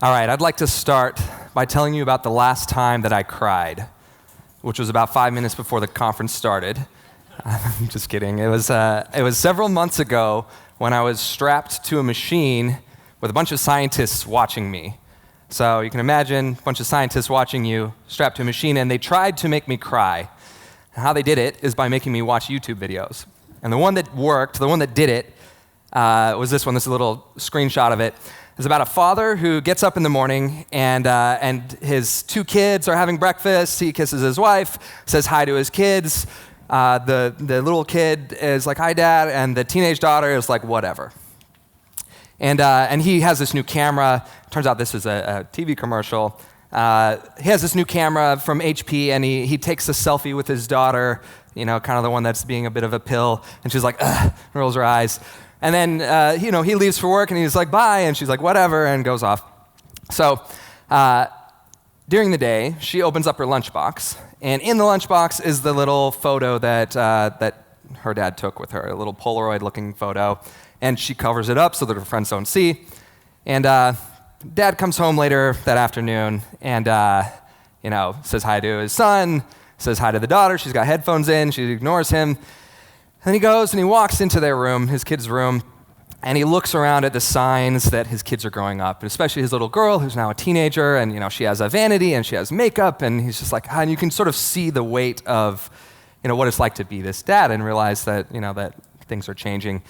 All right, I'd like to start by telling you about the last time that I cried, which was about 5 minutes before the conference started. I'm just kidding. It was several months ago when I was strapped to a machine with a bunch of scientists watching me. So you can imagine a bunch of scientists watching you strapped to a machine, and they tried to make me cry. And how they did it is by making me watch YouTube videos. And the one that worked, the one that did it, was this one. This is a little screenshot of it. It's about a father who gets up in the morning and his 2 kids are having breakfast. He kisses his wife, says hi to his kids. The little kid is like, "Hi, Dad," and the teenage daughter is like, "Whatever." And he has this new camera. Turns out this is a TV commercial. He has this new camera from HP, and he takes a selfie with his daughter, kind of the one that's being a bit of a pill. And she's like, "Ugh," rolls her eyes. And then, he leaves for work, and he's like, "Bye," and she's like, "Whatever," and goes off. So during the day, she opens up her lunchbox, and in the lunchbox is the little photo that her dad took with her, a little Polaroid-looking photo, and she covers it up so that her friends don't see. And Dad comes home later that afternoon and, says hi to his son, says hi to the daughter. She's got headphones in. She ignores him. Then he goes and he walks into their room, his kid's room, and he looks around at the signs that his kids are growing up, and especially his little girl who's now a teenager, and she has a vanity and she has makeup, and he's just like, and you can sort of see the weight of what it's like to be this dad and realize that that things are changing.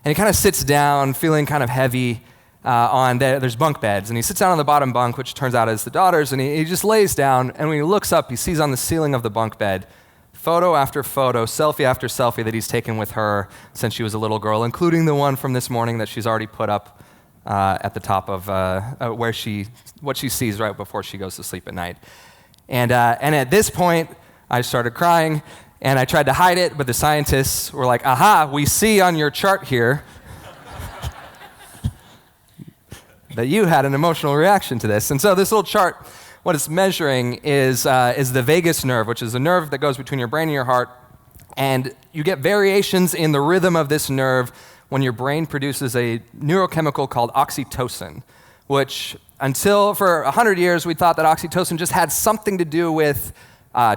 And he kind of sits down, feeling kind of heavy. There's bunk beds, and he sits down on the bottom bunk, which turns out is the daughter's, and he just lays down, and when he looks up, he sees on the ceiling of the bunk bed photo after photo, selfie after selfie that he's taken with her since she was a little girl, including the one from this morning that she's already put up at the top of what she sees right before she goes to sleep at night. And at this point, I started crying, and I tried to hide it, but the scientists were like, "Aha, we see on your chart here that you had an emotional reaction to this." And so this little chart, what it's measuring is the vagus nerve, which is a nerve that goes between your brain and your heart. And you get variations in the rhythm of this nerve when your brain produces a neurochemical called oxytocin, which until for 100 years we thought that oxytocin just had something to do with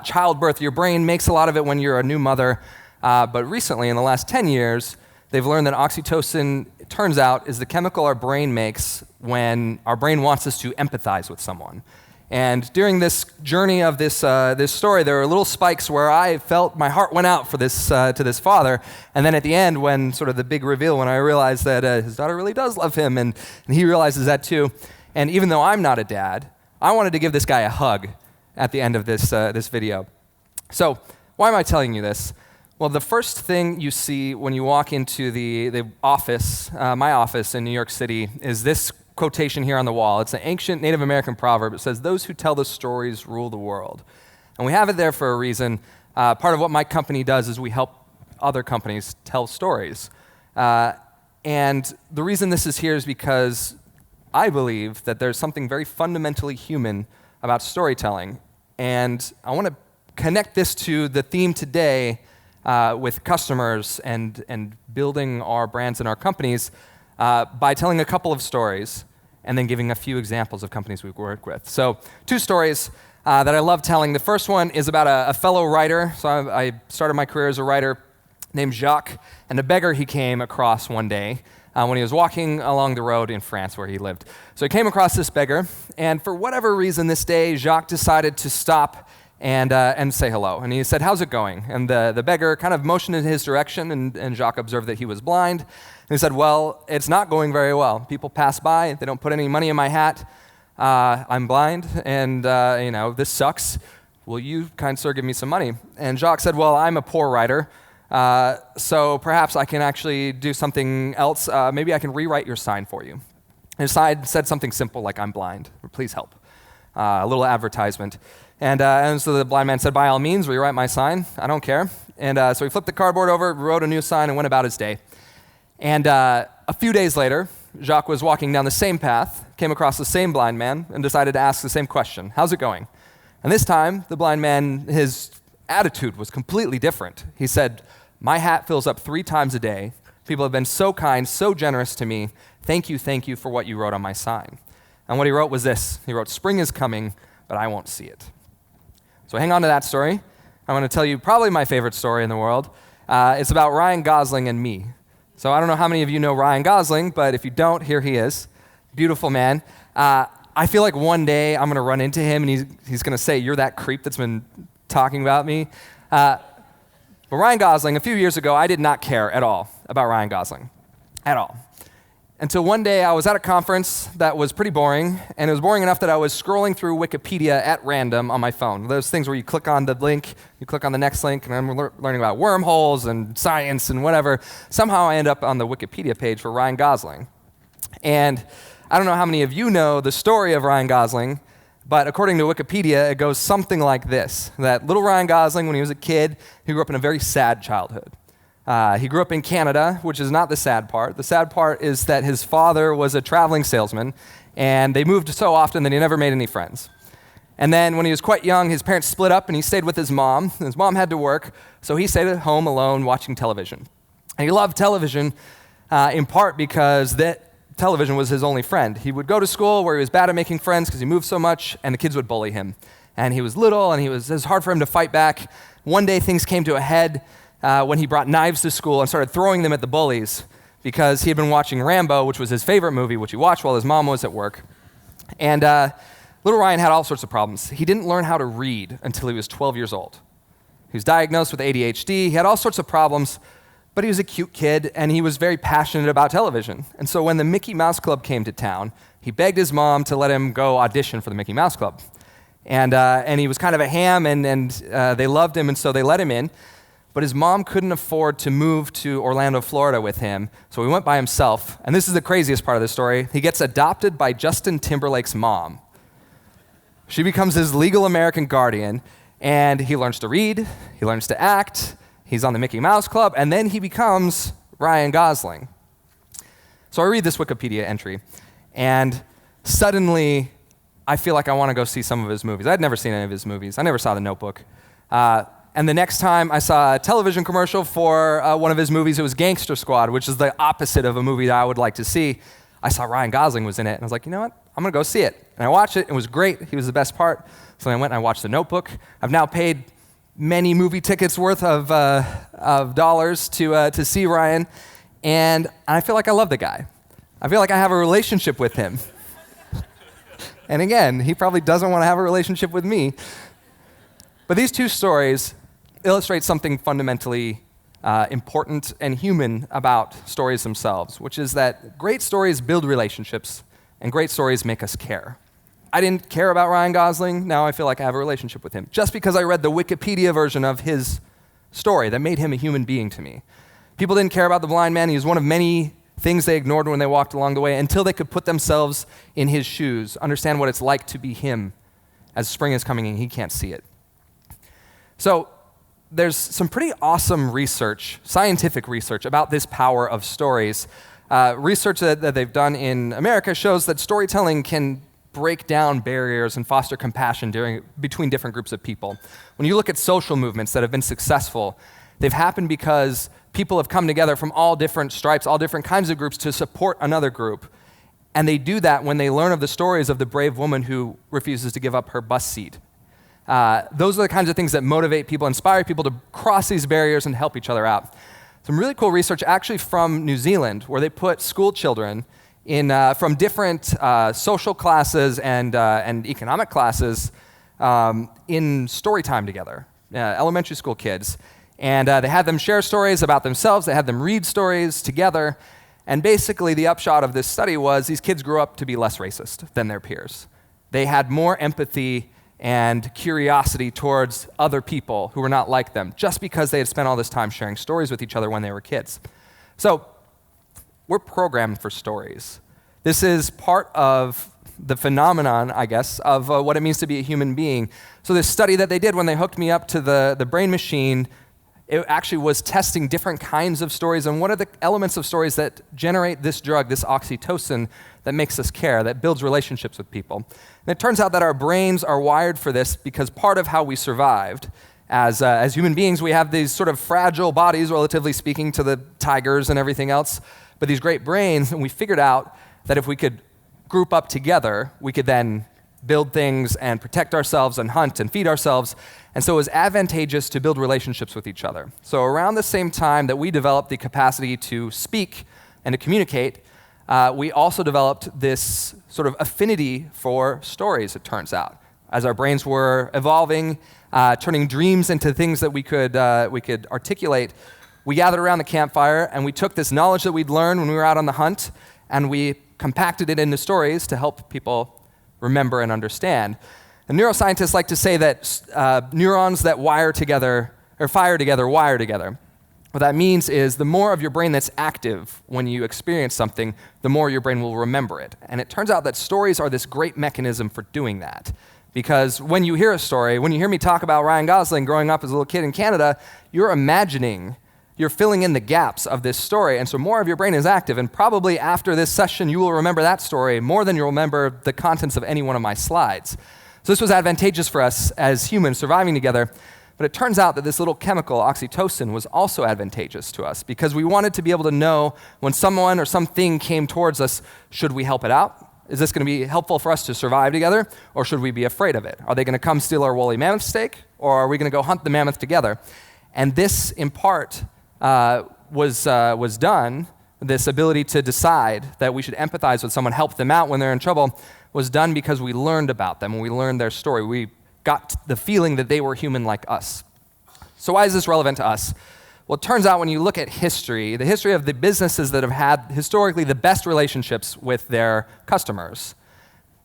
childbirth. Your brain makes a lot of it when you're a new mother. But recently, in the last 10 years, they've learned that oxytocin, it turns out, is the chemical our brain makes when our brain wants us to empathize with someone. And during this journey of this story, there were little spikes where I felt my heart went out for this to this father. And then at the end, when sort of the big reveal, when I realized that his daughter really does love him, and he realizes that too. And even though I'm not a dad, I wanted to give this guy a hug at the end of this video. So why am I telling you this? Well, the first thing you see when you walk into the office, my office in New York City, is this quotation here on the wall. It's an ancient Native American proverb. It says, "Those who tell the stories rule the world." And we have it there for a reason. Part of what my company does is we help other companies tell stories. And the reason this is here is because I believe that there's something very fundamentally human about storytelling. And I want to connect this to the theme today with customers and building our brands and our companies by telling a couple of stories and then giving a few examples of companies we work with. So 2 stories that I love telling. The first one is about a fellow writer. So I started my career as a writer named Jacques, and a beggar he came across one day when he was walking along the road in France where he lived. So he came across this beggar, and for whatever reason this day, Jacques decided to stop and say hello. And he said, "How's it going?" And the beggar kind of motioned in his direction, and Jacques observed that he was blind. And he said, "Well, it's not going very well. People pass by, they don't put any money in my hat. I'm blind, and this sucks. Will you, kind sir, give me some money?" And Jacques said, "Well, I'm a poor writer, so perhaps I can actually do something else. Maybe I can rewrite your sign for you." And his sign said something simple like, "I'm blind, please help." A little advertisement. And so the blind man said, "By all means, rewrite my sign. I don't care." And so he flipped the cardboard over, wrote a new sign, and went about his day. And a few days later, Jacques was walking down the same path, came across the same blind man, and decided to ask the same question: "How's it going?" And this time, the blind man, his attitude was completely different. He said, "My hat fills up 3 times a day. People have been so kind, so generous to me. Thank you for what you wrote on my sign." And what he wrote was this. He wrote, "Spring is coming, but I won't see it." So hang on to that story. I'm going to tell you probably my favorite story in the world. It's about Ryan Gosling and me. So I don't know how many of you know Ryan Gosling, but if you don't, here he is. Beautiful man. I feel like one day I'm going to run into him and he's going to say, "You're that creep that's been talking about me." But Ryan Gosling, a few years ago, I did not care at all about Ryan Gosling. At all. Until one day I was at a conference that was pretty boring, and it was boring enough that I was scrolling through Wikipedia at random on my phone. Those things where you click on the link, you click on the next link, and I'm learning about wormholes and science and whatever. Somehow I end up on the Wikipedia page for Ryan Gosling. And I don't know how many of you know the story of Ryan Gosling, but according to Wikipedia, it goes something like this. That little Ryan Gosling, when he was a kid, he grew up in a very sad childhood. He grew up in Canada, which is not the sad part. The sad part is that his father was a traveling salesman, and they moved so often that he never made any friends. And then when he was quite young, his parents split up, and he stayed with his mom. His mom had to work, so he stayed at home alone watching television. And he loved television in part because that television was his only friend. He would go to school where he was bad at making friends because he moved so much, and the kids would bully him. And he was little, and it was hard for him to fight back. One day, things came to a head when he brought knives to school and started throwing them at the bullies because he had been watching Rambo, which was his favorite movie, which he watched while his mom was at work. And little Ryan had all sorts of problems. He didn't learn how to read until he was 12 years old. He was diagnosed with ADHD. He had all sorts of problems, but he was a cute kid, and he was very passionate about television. And so when the Mickey Mouse Club came to town, he begged his mom to let him go audition for the Mickey Mouse Club. And he was kind of a ham, and they loved him, and so they let him in. But his mom couldn't afford to move to Orlando, Florida with him, so he went by himself. And this is the craziest part of the story. He gets adopted by Justin Timberlake's mom. She becomes his legal American guardian, and he learns to read, he learns to act, he's on the Mickey Mouse Club, and then he becomes Ryan Gosling. So I read this Wikipedia entry, and suddenly I feel like I want to go see some of his movies. I'd never seen any of his movies. I never saw The Notebook. And the next time I saw a television commercial for one of his movies, it was Gangster Squad, which is the opposite of a movie that I would like to see. I saw Ryan Gosling was in it, and I was like, you know what? I'm going to go see it. And I watched it. It was great. He was the best part. So I went and I watched The Notebook. I've now paid many movie tickets worth of dollars to see Ryan, and I feel like I love the guy. I feel like I have a relationship with him. And again, he probably doesn't want to have a relationship with me. But these two stories illustrate something fundamentally important and human about stories themselves, which is that great stories build relationships, and great stories make us care. I didn't care about Ryan Gosling. Now I feel like I have a relationship with him, just because I read the Wikipedia version of his story that made him a human being to me. People didn't care about the blind man. He was one of many things they ignored when they walked along the way until they could put themselves in his shoes, understand what it's like to be him as spring is coming and he can't see it. So there's some pretty awesome research, scientific research, about this power of stories. Research that they've done in America shows that storytelling can break down barriers and foster compassion between different groups of people. When you look at social movements that have been successful, they've happened because people have come together from all different stripes, all different kinds of groups to support another group. And they do that when they learn of the stories of the brave woman who refuses to give up her bus seat. Those are the kinds of things that motivate people, inspire people to cross these barriers and help each other out. Some really cool research actually from New Zealand, where they put school children from different social classes and economic classes in story time together, elementary school kids. And they had them share stories about themselves. They had them read stories together. And basically the upshot of this study was these kids grew up to be less racist than their peers. They had more empathy and curiosity towards other people who were not like them, just because they had spent all this time sharing stories with each other when they were kids. So we're programmed for stories. This is part of the phenomenon, I guess, of what it means to be a human being. So this study that they did when they hooked me up to the brain machine, it actually was testing different kinds of stories and what are the elements of stories that generate this drug, this oxytocin, that makes us care, that builds relationships with people. And it turns out that our brains are wired for this because part of how we survived as human beings, we have these sort of fragile bodies, relatively speaking, to the tigers and everything else, but these great brains, and we figured out that if we could group up together, we could then build things and protect ourselves and hunt and feed ourselves. And so it was advantageous to build relationships with each other. So around the same time that we developed the capacity to speak and to communicate, we also developed this sort of affinity for stories, it turns out. As our brains were evolving, turning dreams into things that we could articulate, we gathered around the campfire and we took this knowledge that we'd learned when we were out on the hunt and we compacted it into stories to help people remember and understand. And neuroscientists like to say that neurons that wire together, or fire together, wire together. What that means is the more of your brain that's active when you experience something, the more your brain will remember it. And it turns out that stories are this great mechanism for doing that. Because when you hear a story, when you hear me talk about Ryan Gosling growing up as a little kid in Canada, you're filling in the gaps of this story, and so more of your brain is active, and probably after this session, you will remember that story more than you'll remember the contents of any one of my slides. So this was advantageous for us as humans surviving together, but it turns out that this little chemical, oxytocin, was also advantageous to us because we wanted to be able to know when someone or something came towards us, should we help it out? Is this going to be helpful for us to survive together, or should we be afraid of it? Are they going to come steal our woolly mammoth steak, or are we going to go hunt the mammoth together? And this, in part, was done, this ability to decide that we should empathize with someone, help them out when they're in trouble, was done because we learned about them, when we learned their story. We got the feeling that they were human like us. So why is this relevant to us? Well, it turns out when you look at history, the history of the businesses that have had historically the best relationships with their customers,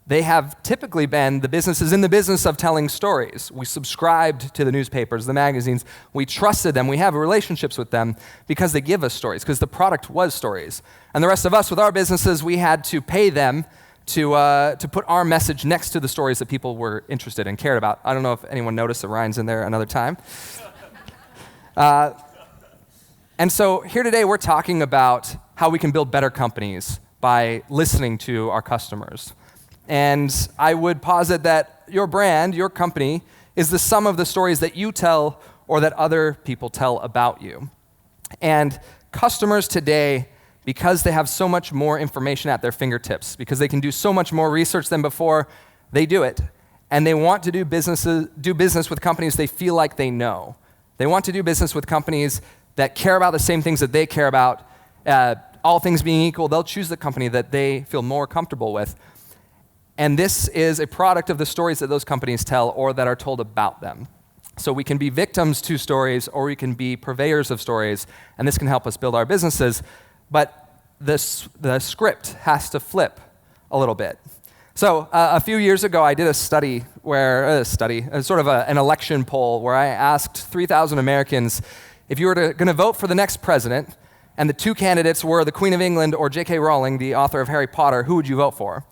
they have typically been the businesses in the business of telling stories. We subscribed to the newspapers, the magazines. We trusted them. We have relationships with them because they give us stories, because the product was stories. And the rest of us, with our businesses, we had to pay them to put our message next to the stories that people were interested and cared about. I don't know if anyone noticed that Ryan's in there another time. And so here today, we're talking about how we can build better companies by listening to our customers. And I would posit that your brand, your company, is the sum of the stories that you tell or that other people tell about you. And customers today, because they have so much more information at their fingertips, because they can do so much more research than before, they do it. And they want to do business with companies they feel like they know. They want to do business with companies that care about the same things that they care about. All things being equal, they'll choose the company that they feel more comfortable with. And this is a product of the stories that those companies tell or that are told about them. So we can be victims to stories or we can be purveyors of stories, and this can help us build our businesses. But the script has to flip a little bit. So a few years ago, I did a study an election poll where I asked 3,000 Americans, if you were going to vote for the next president, and the two candidates were the Queen of England or J.K. Rowling, the author of Harry Potter, who would you vote for?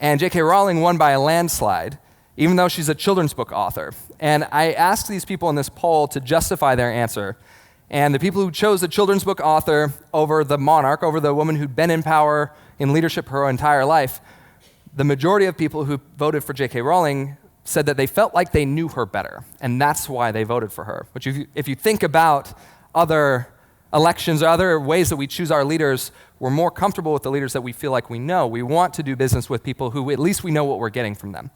And J.K. Rowling won by a landslide, even though she's a children's book author. And I asked these people in this poll to justify their answer. And the people who chose the children's book author over the monarch, over the woman who'd been in power in leadership her entire life, the majority of people who voted for J.K. Rowling said that they felt like they knew her better, and that's why they voted for her. Which if you think about other elections or other ways that we choose our leaders, we're more comfortable with the leaders that we feel like we know. We want to do business with people who at least we know what we're getting from them.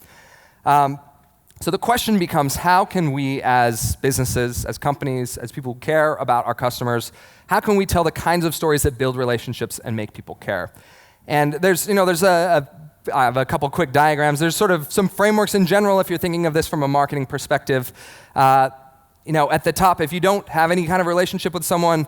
So the question becomes, how can we as businesses, as companies, as people who care about our customers, how can we tell the kinds of stories that build relationships and make people care? And I have a couple quick diagrams. There's sort of some frameworks in general if you're thinking of this from a marketing perspective. At the top, if you don't have any kind of relationship with someone,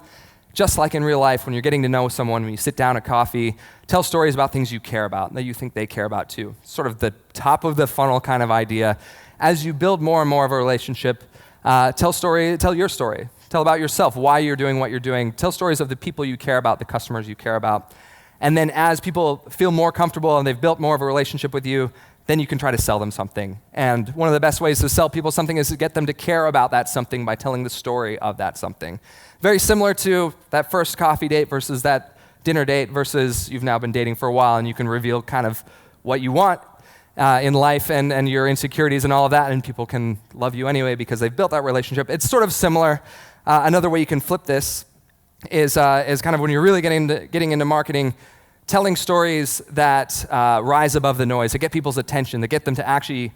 just like in real life, when you're getting to know someone, when you sit down at coffee, tell stories about things you care about, that you think they care about too. Sort of the top of the funnel kind of idea. As you build more and more of a relationship, tell your story. Tell about yourself, why you're doing what you're doing. Tell stories of the people you care about, the customers you care about. And then as people feel more comfortable and they've built more of a relationship with you, then you can try to sell them something. And one of the best ways to sell people something is to get them to care about that something by telling the story of that something. Very similar to that first coffee date versus that dinner date versus you've now been dating for a while and you can reveal kind of what you want in life and your insecurities and all of that, and people can love you anyway because they've built that relationship. It's sort of similar. Another way you can flip this is kind of when you're really getting into marketing, telling stories that rise above the noise, that get people's attention, that get them to actually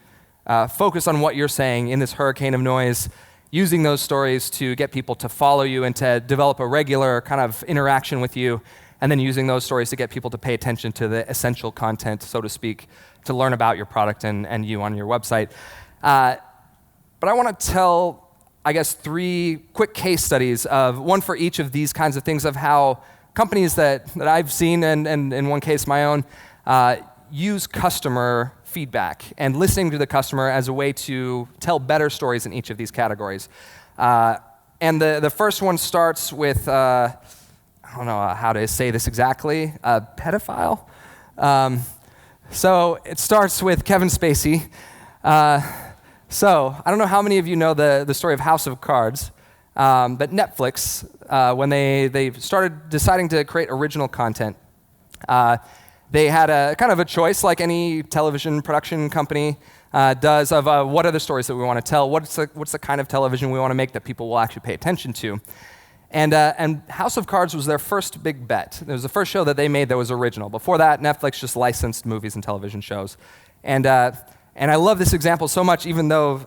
focus on what you're saying in this hurricane of noise, using those stories to get people to follow you and to develop a regular kind of interaction with you, and then using those stories to get people to pay attention to the essential content, so to speak, to learn about your product and you on your website. But I want to tell, I guess, 3 quick case studies of one for each of these kinds of things, of how companies that I've seen, and in one case my own, use customer feedback and listening to the customer as a way to tell better stories in each of these categories. And the first one starts with, I don't know how to say this exactly, a pedophile? So it starts with Kevin Spacey. So I don't know how many of you know the story of House of Cards, but Netflix, when they started deciding to create original content, they had a kind of a choice, like any television production company does, of what are the stories that we want to tell, what's the kind of television we want to make that people will actually pay attention to. And House of Cards was their first big bet. It was the first show that they made that was original. Before that, Netflix just licensed movies and television shows. And I love this example so much, even though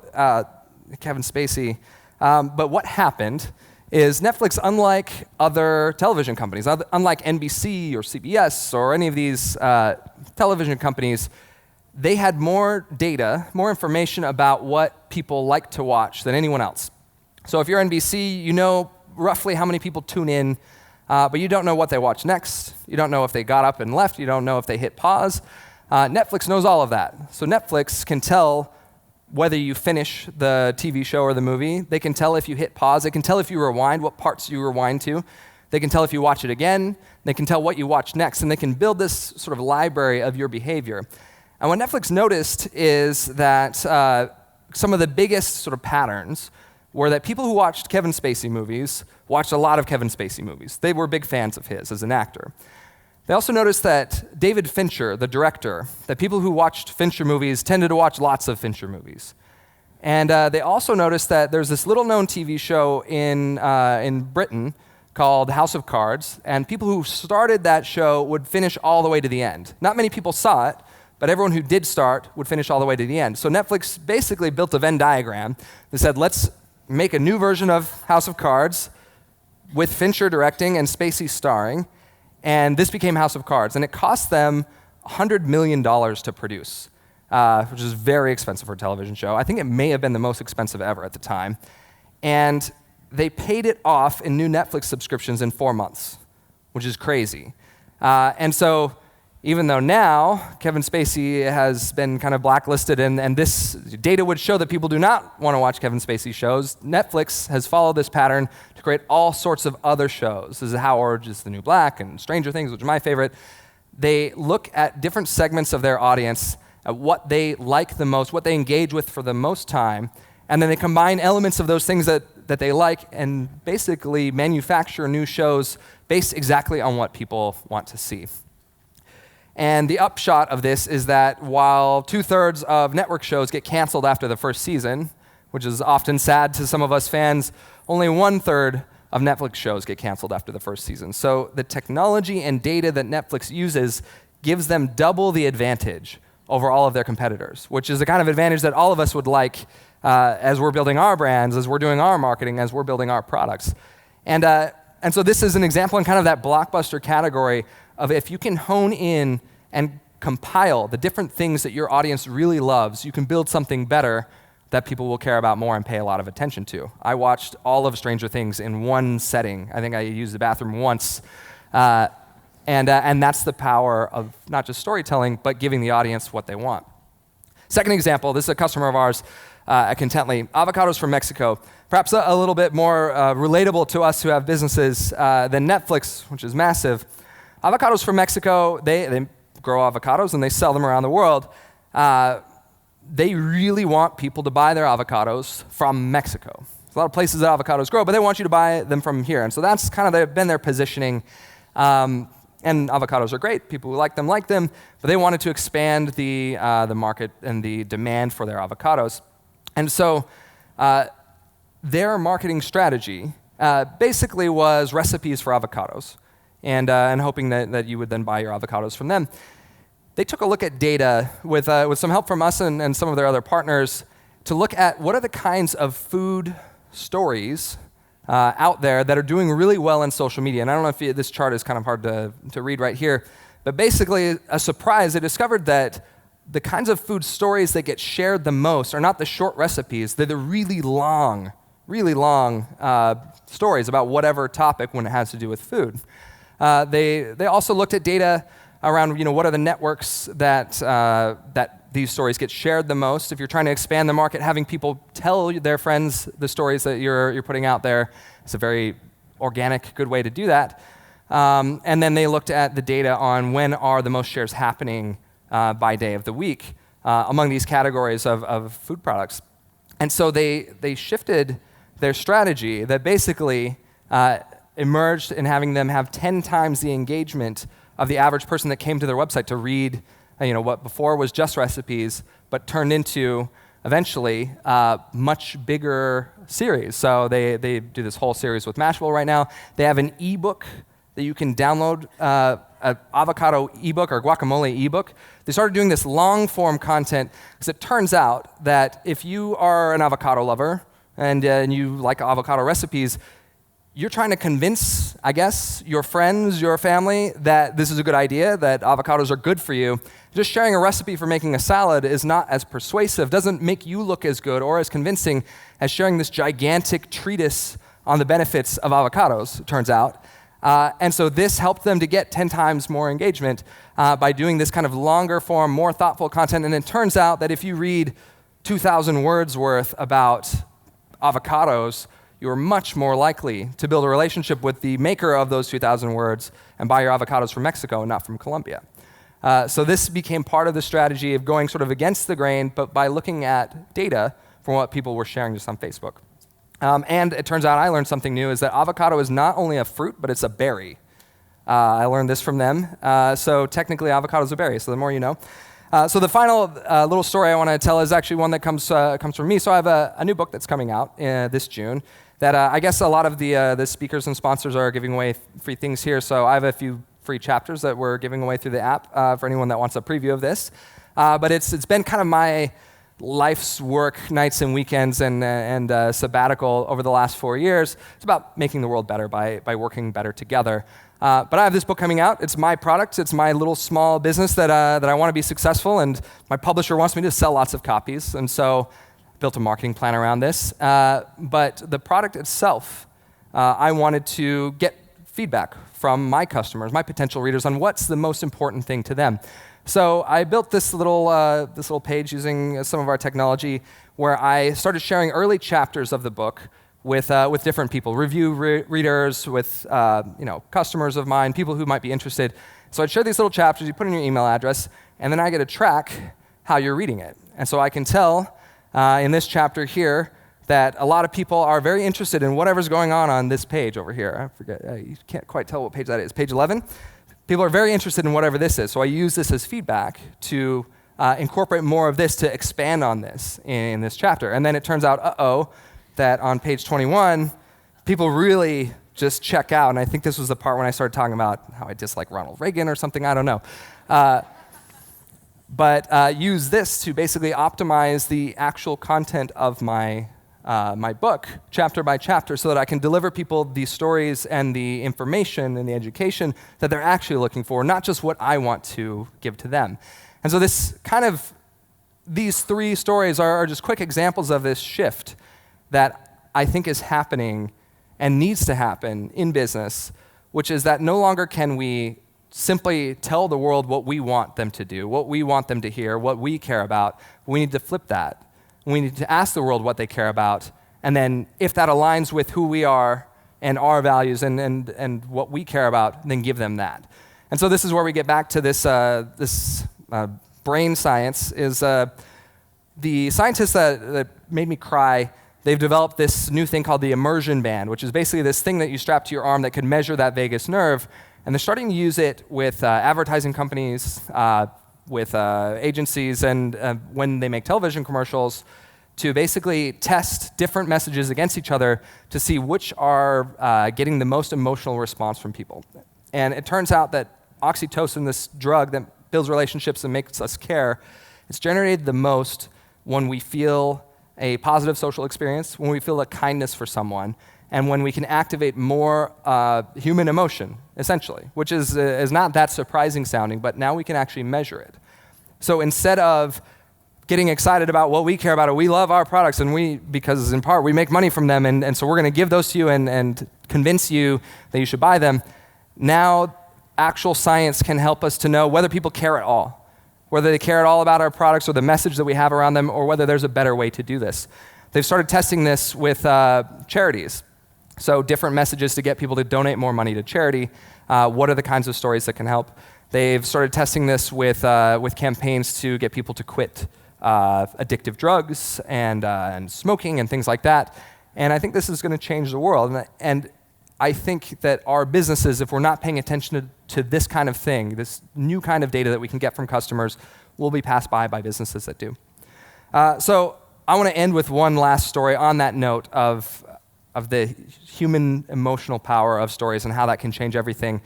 Kevin Spacey. But what happened is Netflix, unlike other television companies, unlike NBC or CBS or any of these television companies, they had more data, more information about what people like to watch than anyone else. So if you're NBC, you know roughly how many people tune in, but you don't know what they watch next. You don't know if they got up and left. You don't know if they hit pause. Netflix knows all of that. So Netflix can tell whether you finish the TV show or the movie. They can tell if you hit pause. They can tell if you rewind, what parts you rewind to. They can tell if you watch it again. They can tell what you watch next, and they can build this sort of library of your behavior. And what Netflix noticed is that some of the biggest sort of patterns were that people who watched Kevin Spacey movies watched a lot of Kevin Spacey movies. They were big fans of his as an actor. They also noticed that David Fincher, the director, that people who watched Fincher movies tended to watch lots of Fincher movies. And they also noticed that there's this little-known TV show in Britain called House of Cards, and people who started that show would finish all the way to the end. Not many people saw it, but everyone who did start would finish all the way to the end. So Netflix basically built a Venn diagram that said, let's make a new version of House of Cards with Fincher directing and Spacey starring. And this became House of Cards, and it cost them $100 million to produce, which is very expensive for a television show. I think it may have been the most expensive ever at the time. And they paid it off in new Netflix subscriptions in 4 months, which is crazy. And so even though now Kevin Spacey has been kind of blacklisted, and this data would show that people do not want to watch Kevin Spacey shows, Netflix has followed this pattern to create all sorts of other shows. This is How Orange is the New Black and Stranger Things, which are my favorite. They look at different segments of their audience, at what they like the most, what they engage with for the most time, and then they combine elements of those things that they like and basically manufacture new shows based exactly on what people want to see. And the upshot of this is that while 2/3 of network shows get canceled after the first season, which is often sad to some of us fans, only 1/3 of Netflix shows get canceled after the first season. So the technology and data that Netflix uses gives them double the advantage over all of their competitors, which is the kind of advantage that all of us would like as we're building our brands, as we're doing our marketing, as we're building our products. And so this is an example in kind of that blockbuster category of if you can hone in and compile the different things that your audience really loves, you can build something better that people will care about more and pay a lot of attention to. I watched all of Stranger Things in one setting. I think I used the bathroom once. And that's the power of not just storytelling, but giving the audience what they want. Second example, this is a customer of ours at Contently. Avocados from Mexico. Perhaps a little bit more relatable to us who have businesses than Netflix, which is massive. Avocados from Mexico, they grow avocados and they sell them around the world. They really want people to buy their avocados from Mexico. There's a lot of places that avocados grow, but they want you to buy them from here. And so that's kind of been their positioning. And avocados are great. People who like them, but they wanted to expand the market and the demand for their avocados. And so their marketing strategy basically was recipes for avocados. and hoping that you would then buy your avocados from them. They took a look at data with some help from us and some of their other partners to look at what are the kinds of food stories out there that are doing really well in social media. And I don't know if this chart is kind of hard to read right here, but basically, a surprise, they discovered that the kinds of food stories that get shared the most are not the short recipes, they're the really long stories about whatever topic when it has to do with food. They also looked at data around, what are the networks that these stories get shared the most. If you're trying to expand the market, having people tell their friends the stories that you're putting out there is a very organic, good way to do that. And then they looked at the data on when are the most shares happening by day of the week among these categories of food products. And so they shifted their strategy that basically emerged in having them have 10 times the engagement of the average person that came to their website to read what before was just recipes, but turned into, eventually, much bigger series. So they do this whole series with Mashable right now. They have an ebook that you can download, an avocado ebook or guacamole ebook. They started doing this long-form content because it turns out that if you are an avocado lover and you like avocado recipes, you're trying to convince, I guess, your friends, your family, that this is a good idea, that avocados are good for you. Just sharing a recipe for making a salad is not as persuasive, doesn't make you look as good or as convincing as sharing this gigantic treatise on the benefits of avocados, it turns out. And so this helped them to get 10 times more engagement by doing this kind of longer form, more thoughtful content. And it turns out that if you read 2,000 words worth about avocados, you are much more likely to build a relationship with the maker of those 2,000 words and buy your avocados from Mexico and not from Colombia. So this became part of the strategy of going sort of against the grain, but by looking at data from what people were sharing just on Facebook. And it turns out I learned something new, is that avocado is not only a fruit, but it's a berry. I learned this from them. So technically, avocado is a berry, so the more you know. So the final little story I want to tell is actually one that comes from me. So I have a new book that's coming out this June that I guess a lot of the speakers and sponsors are giving away free things here. So I have a few free chapters that we're giving away through the app for anyone that wants a preview of this. But it's been kind of my life's work, nights and weekends, and sabbatical over the last 4 years. It's about making the world better by working better together. But I have this book coming out. It's my product. It's my little small business that I want to be successful, and my publisher wants me to sell lots of copies. And so I built a marketing plan around this. But the product itself, I wanted to get feedback from my customers, my potential readers, on what's the most important thing to them. So I built this little page using some of our technology where I started sharing early chapters of the book with different people, readers, with customers of mine, people who might be interested. So I'd share these little chapters, you put in your email address, and then I get to track how you're reading it. And so I can tell in this chapter here that a lot of people are very interested in whatever's going on this page over here. I forget, you can't quite tell what page that is, page 11? People are very interested in whatever this is, so I use this as feedback to incorporate more of this to expand on this in this chapter. And then it turns out, that on page 21, people really just check out, and I think this was the part when I started talking about how I dislike Ronald Reagan or something, I don't know. But use this to basically optimize the actual content of my book, chapter by chapter, so that I can deliver people the stories and the information and the education that they're actually looking for, not just what I want to give to them. And so these three stories are just quick examples of this shift that I think is happening and needs to happen in business, which is that no longer can we simply tell the world what we want them to do, what we want them to hear, what we care about. We need to flip that. We need to ask the world what they care about, and then if that aligns with who we are and our values and what we care about, then give them that. And so this is where we get back to this brain science, is the scientists that made me cry. They've developed this new thing called the Immersion Band, which is basically this thing that you strap to your arm that can measure that vagus nerve. And they're starting to use it with advertising companies, with agencies, and when they make television commercials, to basically test different messages against each other to see which are getting the most emotional response from people. And it turns out that oxytocin, this drug that builds relationships and makes us care, it's generated the most when we feel a positive social experience, when we feel a kindness for someone, and when we can activate more human emotion, essentially, which is not that surprising sounding, but now we can actually measure it. So instead of getting excited about what we care about, or we love our products, and because in part we make money from them, and so we're going to give those to you and convince you that you should buy them, now actual science can help us to know whether people care at all, whether they care at all about our products or the message that we have around them, or whether there's a better way to do this. They've started testing this with charities. So different messages to get people to donate more money to charity. What are the kinds of stories that can help? They've started testing this with campaigns to get people to quit addictive drugs and smoking and things like that. And I think this is going to change the world. And I think that our businesses, if we're not paying attention to this kind of thing, this new kind of data that we can get from customers, will be passed by businesses that do. So I want to end with one last story on that note of the human emotional power of stories and how that can change everything.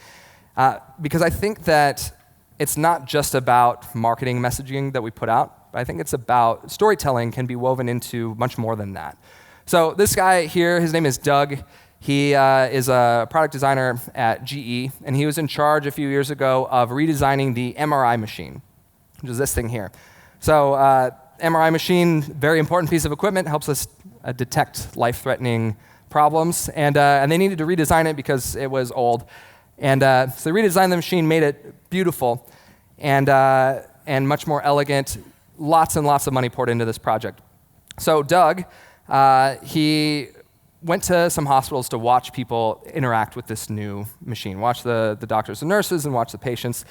Because I think that it's not just about marketing messaging that we put out, but I think it's about storytelling can be woven into much more than that. So this guy here, his name is Doug. He is a product designer at GE, and he was in charge a few years ago of redesigning the MRI machine, which is this thing here. So MRI machine, very important piece of equipment, helps us detect life-threatening problems, and they needed to redesign it because it was old. And so they redesigned the machine, made it beautiful and much more elegant. Lots and lots of money poured into this project. So Doug, he went to some hospitals to watch people interact with this new machine, watch the doctors and nurses and watch the patients.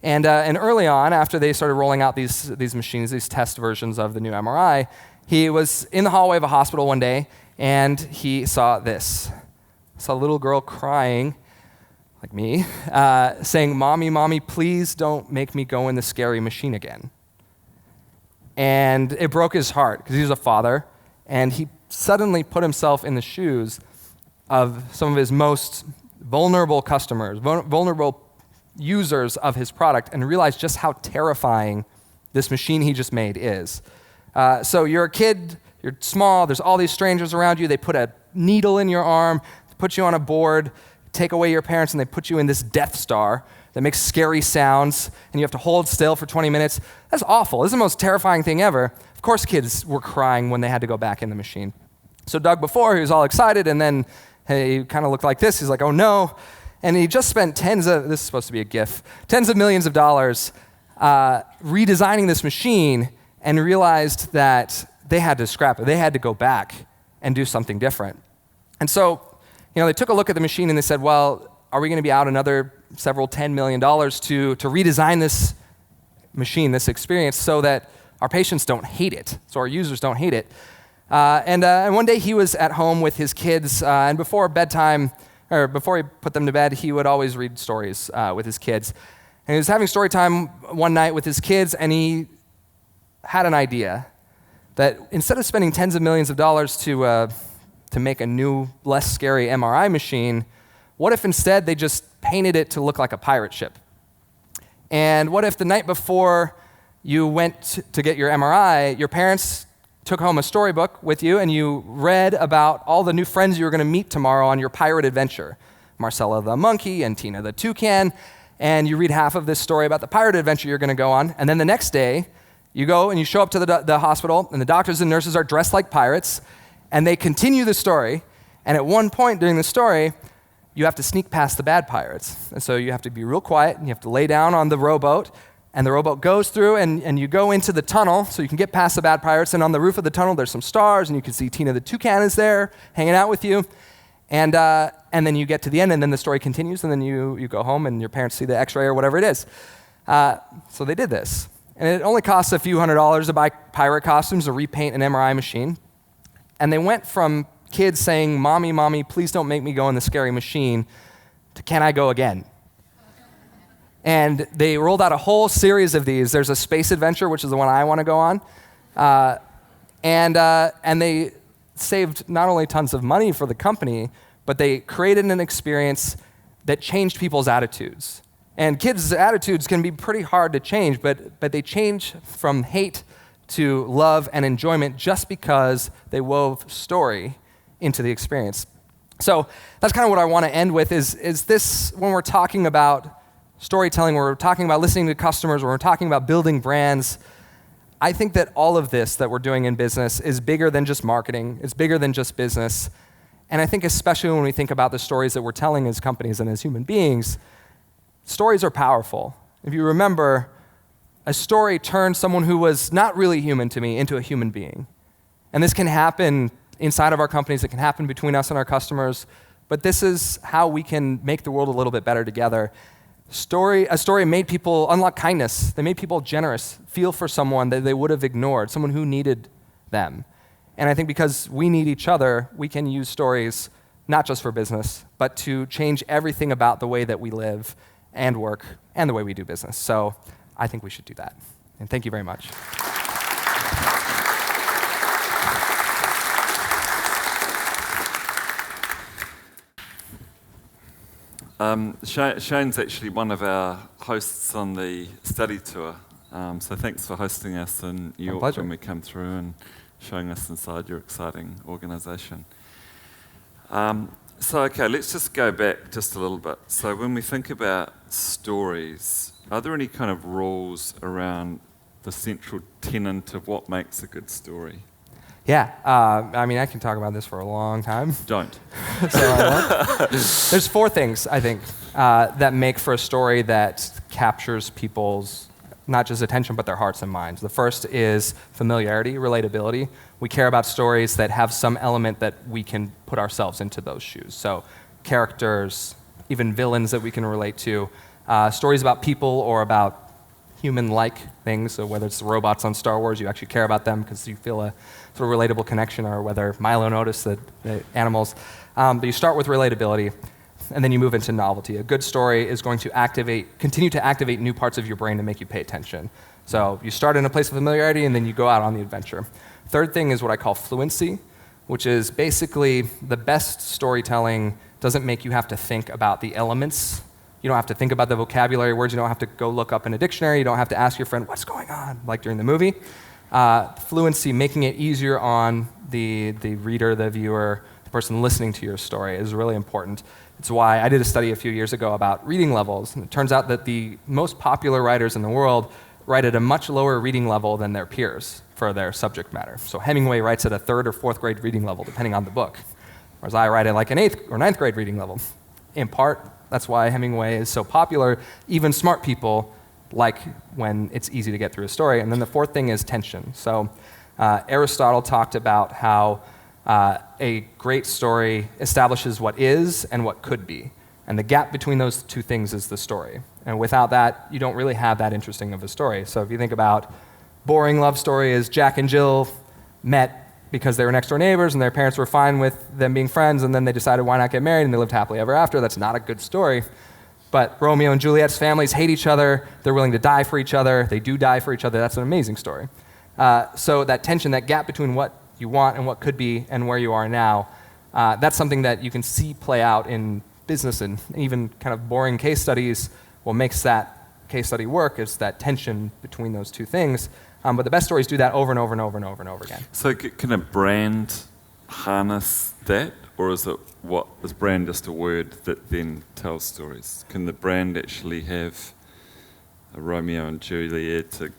And early on, after they started rolling out these machines, these test versions of the new MRI, he was in the hallway of a hospital one day, and he saw this. Saw a little girl crying, like me, saying, "Mommy, Mommy, please don't make me go in the scary machine again." And it broke his heart, because he was a father, and he suddenly put himself in the shoes of some of his most vulnerable customers, vulnerable users of his product, and realized just how terrifying this machine he just made is. So you're a kid, you're small, there's all these strangers around you, they put a needle in your arm, put you on a board, take away your parents, and they put you in this Death Star that makes scary sounds, and you have to hold still for 20 minutes. That's awful. This is the most terrifying thing ever. Of course kids were crying when they had to go back in the machine. So Doug before, he was all excited, and then he kind of looked like this. He's like, oh no. And he just spent this is supposed to be a GIF, tens of millions of dollars redesigning this machine, and realized that they had to scrap it. They had to go back and do something different. And so, they took a look at the machine and they said, well, are we going to be out another several $10 million to redesign this machine, this experience, so that our patients don't hate it, so our users don't hate it? And one day he was at home with his kids, and before bedtime, or before he put them to bed, he would always read stories with his kids. And he was having story time one night with his kids, and he had an idea that instead of spending tens of millions of dollars to make a new, less scary MRI machine, what if instead they just painted it to look like a pirate ship? And what if the night before you went to get your MRI, your parents took home a storybook with you and you read about all the new friends you were going to meet tomorrow on your pirate adventure? Marcella the monkey and Tina the toucan, and you read half of this story about the pirate adventure you're going to go on, and then the next day you go and you show up to the hospital, and the doctors and nurses are dressed like pirates, and they continue the story, and at one point during the story, you have to sneak past the bad pirates. And so you have to be real quiet, and you have to lay down on the rowboat, and the rowboat goes through, and you go into the tunnel so you can get past the bad pirates, and on the roof of the tunnel there's some stars, and you can see Tina the toucan is there hanging out with you, and then you get to the end, and then the story continues, and then you go home, and your parents see the x-ray or whatever it is. So they did this. And it only costs a few $100s to buy pirate costumes to repaint an MRI machine. And they went from kids saying, "Mommy, Mommy, please don't make me go in the scary machine," to "Can I go again?" And they rolled out a whole series of these. There's a space adventure, which is the one I want to go on. And they saved not only tons of money for the company, but they created an experience that changed people's attitudes. And kids' attitudes can be pretty hard to change, but they change from hate to love and enjoyment just because they wove story into the experience. So that's kind of what I want to end with is this, when we're talking about storytelling, when we're talking about listening to customers, when we're talking about building brands, I think that all of this that we're doing in business is bigger than just marketing. It's bigger than just business. And I think especially when we think about the stories that we're telling as companies and as human beings, stories are powerful. If you remember, a story turned someone who was not really human to me into a human being. And this can happen inside of our companies, it can happen between us and our customers, but this is how we can make the world a little bit better together. A story made people unlock kindness. They made people generous, feel for someone that they would have ignored, someone who needed them. And I think because we need each other, we can use stories not just for business, but to change everything about the way that we live and work and the way we do business. So I think we should do that. And thank you very much. Shane's actually one of our hosts on the study tour, so thanks for hosting us in New York when we come through and showing us inside your exciting organisation. Okay, let's just go back just a little bit. So when we think about stories, are there any kind of rules around the central tenet of what makes a good story? Yeah, I mean, I can talk about this for a long time. Don't. So I won't. There's 4 things, I think, that make for a story that captures people's, not just attention, but their hearts and minds. The first is familiarity, relatability. We care about stories that have some element that we can put ourselves into those shoes. So characters, even villains that we can relate to, stories about people or about human-like things, so whether it's the robots on Star Wars, you actually care about them because you feel a sort of relatable connection, or whether Milo noticed the animals. But you start with relatability, and then you move into novelty. A good story is going to continue to activate new parts of your brain to make you pay attention. So you start in a place of familiarity, and then you go out on the adventure. Third thing is what I call fluency, which is basically the best storytelling doesn't make you have to think about the elements. You don't have to think about the vocabulary words. You don't have to go look up in a dictionary. You don't have to ask your friend, what's going on, like during the movie. Fluency, making it easier on the reader, the viewer, the person listening to your story is really important. It's why I did a study a few years ago about reading levels. And it turns out that the most popular writers in the world write at a much lower reading level than their peers for their subject matter. So Hemingway writes at a 3rd or 4th grade reading level, depending on the book, whereas I write at like an 8th or 9th grade reading level. In part, that's why Hemingway is so popular. Even smart people like when it's easy to get through a story. And then the 4th thing is tension. So Aristotle talked about how a great story establishes what is and what could be. And the gap between those 2 things is the story. And without that, you don't really have that interesting of a story. So if you think about boring love story is Jack and Jill met because they were next door neighbors and their parents were fine with them being friends, and then they decided why not get married and they lived happily ever after. That's not a good story. But Romeo and Juliet's families hate each other. They're willing to die for each other. They do die for each other. That's an amazing story. So that tension, that gap between what you want and what could be and where you are now, that's something that you can see play out in business and even kind of boring case studies. What makes that case study work is that tension between those 2 things. But the best stories do that over and over and over and over and over again. So can a brand harness that, or is brand just a word that then tells stories? Can the brand actually have a Romeo and Juliet, a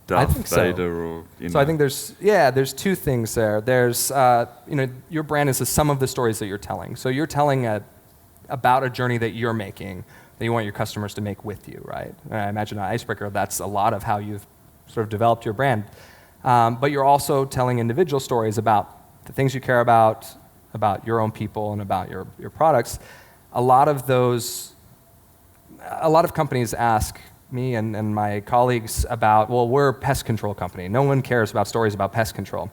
Darth Vader, or So I think there's 2 things there. There's your brand is the sum of the stories that you're telling. So you're telling about a journey that you're making that you want your customers to make with you, right? And I imagine an icebreaker. That's a lot of how you've sort of developed your brand. But you're also telling individual stories about the things you care about your own people, and about your products. A lot of companies ask me and my colleagues about, well, we're a pest control company. No one cares about stories about pest control.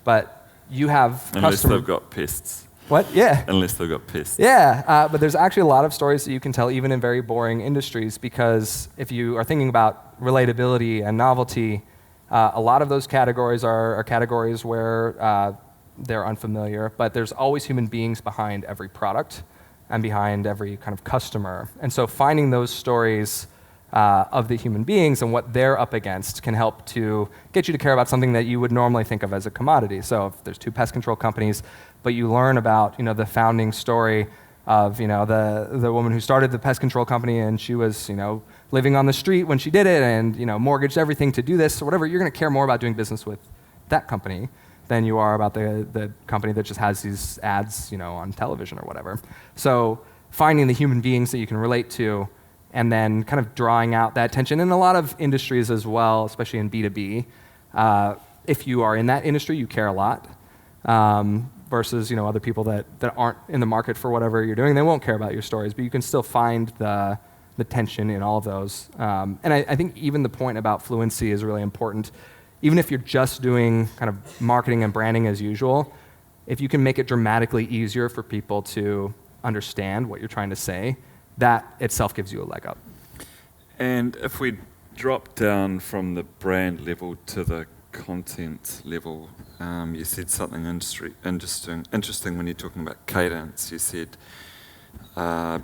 But you have Unless they've got pests. What? Yeah. Unless they've got pests. Yeah, but there's actually a lot of stories that you can tell even in very boring industries, because if you are thinking about relatability and novelty, a lot of those categories are categories where they're unfamiliar, but there's always human beings behind every product. and behind every kind of customer. And so finding those stories of the human beings and what they're up against can help to get you to care about something that you would normally think of as a commodity. So if there's 2 pest control companies, but you learn about the founding story of the woman who started the pest control company, and she was living on the street when she did it, and mortgaged everything to do this or whatever, you're going to care more about doing business with that company than you are about the company that just has these ads on television or whatever. So finding the human beings that you can relate to, and then kind of drawing out that tension in a lot of industries as well, especially in B2B. If you are in that industry, you care a lot, versus other people that aren't in the market for whatever you're doing. They won't care about your stories, but you can still find the tension in all of those. And I think even the point about fluency is really important. Even if you're just doing kind of marketing and branding as usual, if you can make it dramatically easier for people to understand what you're trying to say, that itself gives you a leg up. And if we drop down from the brand level to the content level, you said something interesting when you're talking about cadence. You said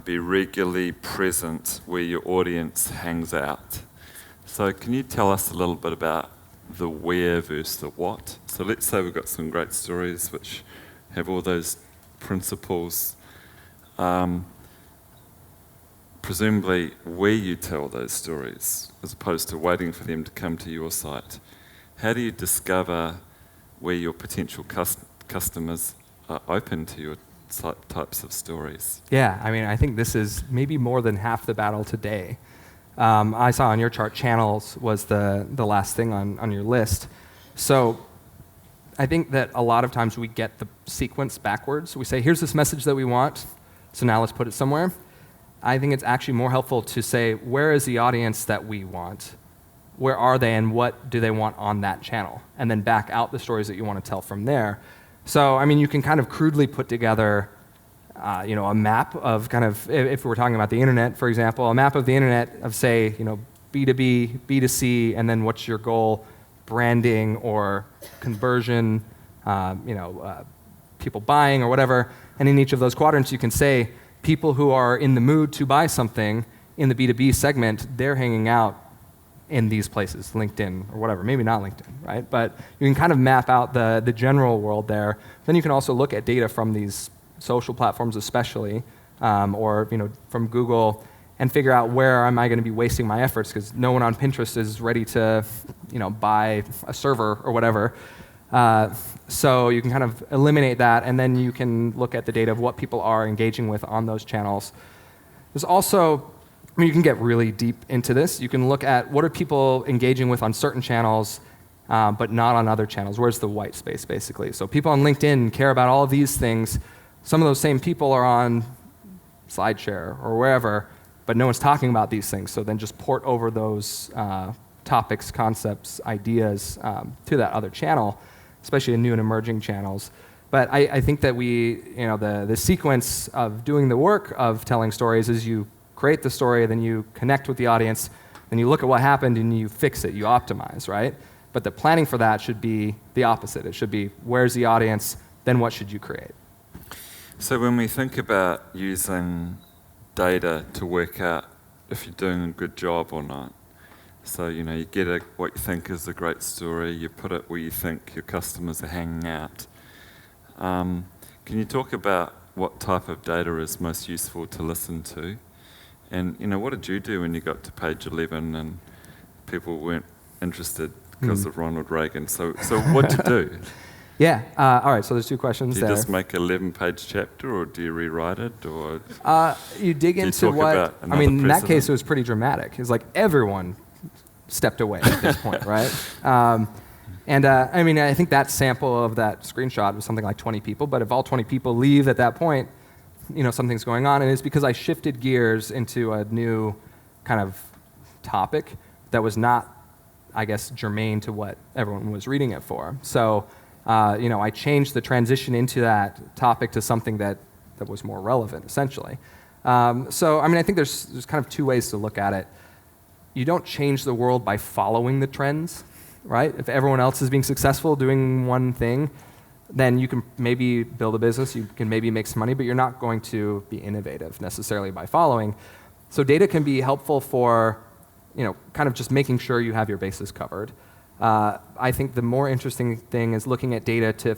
be regularly present where your audience hangs out. So can you tell us a little bit about the where versus the what? So let's say we've got some great stories which have all those principles. Presumably where you tell those stories, as opposed to waiting for them to come to your site. How do you discover where your potential customers are open to your types of stories? Yeah, I think this is maybe more than half the battle today. I saw on your chart, channels was the last thing on your list. So I think that a lot of times we get the sequence backwards. We say, here's this message that we want, so now let's put it somewhere. I think it's actually more helpful to say, where is the audience that we want? Where are they, and what do they want on that channel? And then back out the stories that you want to tell from there. So, you can kind of crudely put together, a map of kind of, if we're talking about the internet, for example, a map of the internet of, say, B2B, B2C, and then what's your goal, branding or conversion, people buying or whatever. And in each of those quadrants, you can say, people who are in the mood to buy something in the B2B segment, they're hanging out in these places, LinkedIn or whatever, maybe not LinkedIn, right? But you can kind of map out the general world there. Then you can also look at data from these social platforms especially, or from Google, and figure out where am I going to be wasting my efforts, because no one on Pinterest is ready to buy a server or whatever. So you can kind of eliminate that, and then you can look at the data of what people are engaging with on those channels. There's also, you can get really deep into this. You can look at what are people engaging with on certain channels, but not on other channels. Where's the white space, basically? So people on LinkedIn care about all of these things. Some of those same people are on SlideShare or wherever, but no one's talking about these things. So then just port over those topics, concepts, ideas to that other channel, especially in new and emerging channels. But I think that the sequence of doing the work of telling stories is you create the story, then you connect with the audience, then you look at what happened and you fix it, you optimize, right? But the planning for that should be the opposite. It should be, where's the audience, then what should you create? So when we think about using data to work out if you're doing a good job or not, so you get what you think is a great story, you put it where you think your customers are hanging out. Can you talk about what type of data is most useful to listen to? And what did you do when you got to page 11 and people weren't interested because of Ronald Reagan? So what'd you do? Yeah. All right. So there's 2 questions there. Do you just make an 11-page chapter, or do you rewrite it, or you dig into what? In that case, it was pretty dramatic. It's like everyone stepped away at this point, right? I think that sample of that screenshot was something like 20 people. But if all 20 people leave at that point, something's going on, and it's because I shifted gears into a new kind of topic that was not, I guess, germane to what everyone was reading it for. So, I changed the transition into that topic to something that was more relevant, essentially. I think there's kind of 2 ways to look at it. You don't change the world by following the trends, right? If everyone else is being successful doing one thing, then you can maybe build a business, you can maybe make some money, but you're not going to be innovative necessarily by following. So data can be helpful for, kind of just making sure you have your bases covered. I think the more interesting thing is looking at data to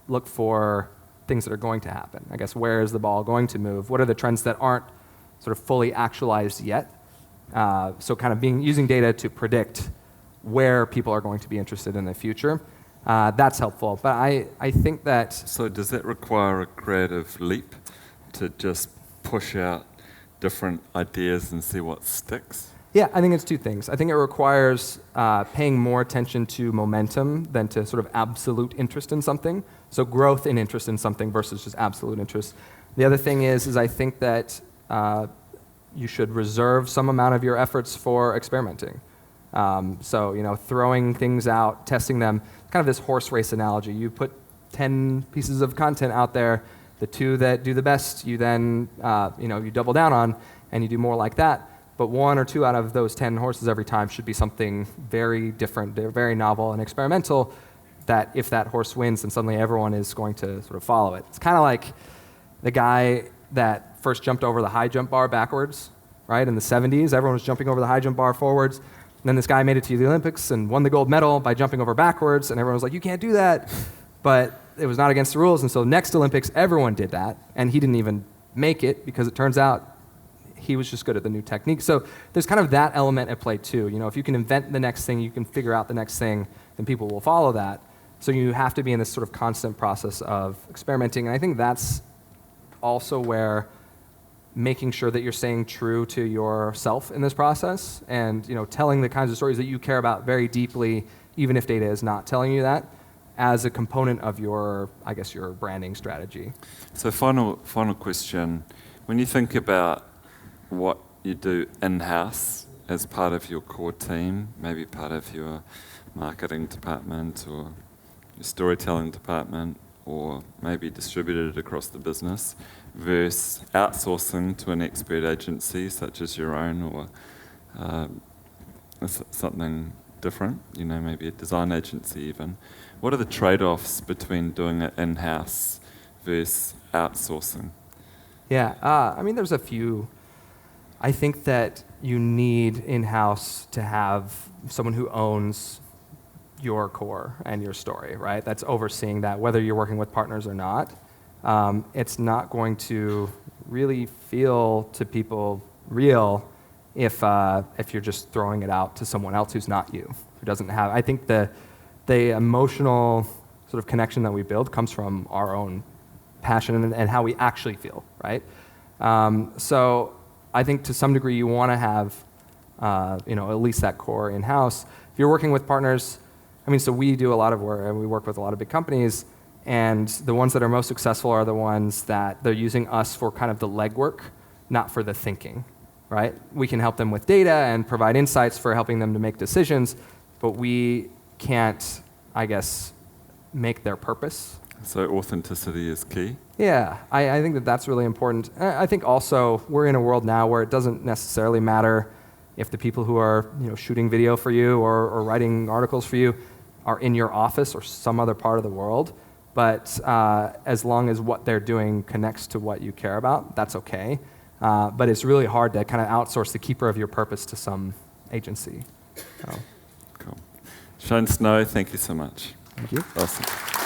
look for things that are going to happen. I guess, where is the ball going to move? What are the trends that aren't sort of fully actualized yet? So kind of using data to predict where people are going to be interested in the future. That's helpful. But I think that... So does that require a creative leap to just push out different ideas and see what sticks? Yeah, I think it's two things. I think it requires paying more attention to momentum than to sort of absolute interest in something. So growth in interest in something versus just absolute interest. The other thing is I think that you should reserve some amount of your efforts for experimenting. So, throwing things out, testing them, kind of this horse race analogy. You put 10 pieces of content out there, the 2 that do the best, you then, you double down on, and you do more like that. But 1 or 2 out of those 10 horses every time should be something very different, very novel and experimental, that if that horse wins, then suddenly everyone is going to sort of follow it. It's kind of like the guy that first jumped over the high jump bar backwards, right? In the 70s, everyone was jumping over the high jump bar forwards. And then this guy made it to the Olympics and won the gold medal by jumping over backwards, and everyone was like, you can't do that. But it was not against the rules, and so next Olympics, everyone did that, and he didn't even make it because it turns out he was just good at the new technique. So there's kind of that element at play too. If you can invent the next thing, you can figure out the next thing, then people will follow that. So you have to be in this sort of constant process of experimenting, and I think that's also where making sure that you're staying true to yourself in this process and telling the kinds of stories that you care about very deeply, even if data is not telling you that, as a component of your branding strategy. So final question. When you think about what you do in-house as part of your core team, maybe part of your marketing department or your storytelling department, or maybe distributed across the business, versus outsourcing to an expert agency such as your own, or something different, maybe a design agency even. What are the trade-offs between doing it in-house versus outsourcing? Yeah, there's a few. I think that you need in-house to have someone who owns your core and your story, right? That's overseeing that, whether you're working with partners or not. It's not going to really feel to people real if you're just throwing it out to someone else who's not you, who doesn't have. I think the emotional sort of connection that we build comes from our own passion and how we actually feel, right? So I think to some degree you want to have, at least that core in-house. If you're working with partners, so we do a lot of work, and we work with a lot of big companies, and the ones that are most successful are the ones that they're using us for kind of the legwork, not for the thinking, right? We can help them with data and provide insights for helping them to make decisions, but we can't, make their purpose. So authenticity is key? Yeah, I think that that's really important. I think also we're in a world now where it doesn't necessarily matter if the people who are shooting video for you or writing articles for you are in your office or some other part of the world. But as long as what they're doing connects to what you care about, that's okay. But it's really hard to kind of outsource the keeper of your purpose to some agency. So. Cool. Shane Snow, thank you so much. Thank you. Awesome.